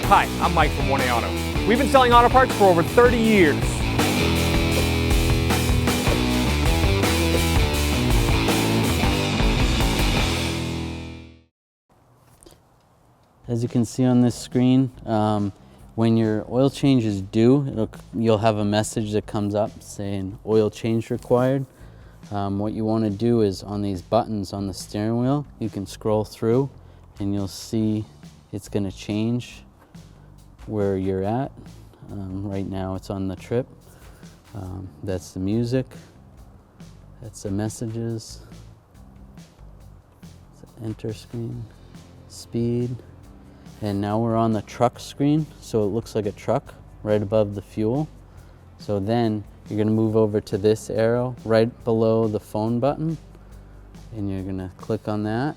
Hi, I'm Mike from 1A Auto. We've been selling auto parts for over 30 years. As you can see on this screen, when your oil change is due, you'll have a message that comes up saying oil change required. What you want to do is on these buttons on the steering wheel, you can scroll through and you'll see it's going to change where you're at. Right now it's on the trip. That's the music. That's the messages. Enter screen, speed. And now we're on the truck screen, so it looks like a truck right above the fuel. So then you're gonna move over to this arrow right below the phone button, and you're gonna click on that,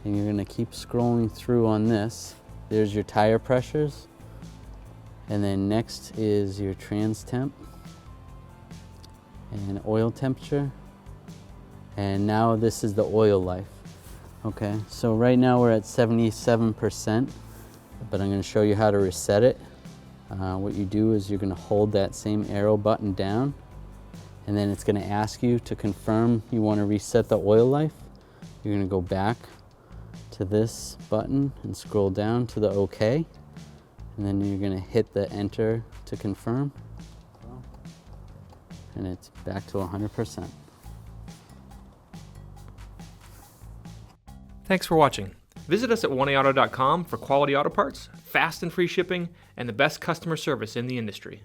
and you're gonna keep scrolling through on this. There's your tire pressures, and then next is your trans temp and oil temperature, and now this is the oil life. Okay, so right now we're at 77%, but I'm going to show you how to reset it. What you do is you're going to hold that same arrow button down, and then it's going to ask you to confirm you want to reset the oil life. You're going to go back to this button and scroll down to the OK, and then you're going to hit the enter to confirm, and it's back to 100%. Thanks for watching. Visit us at 1AAuto.com for quality auto parts, fast and free shipping, and the best customer service in the industry.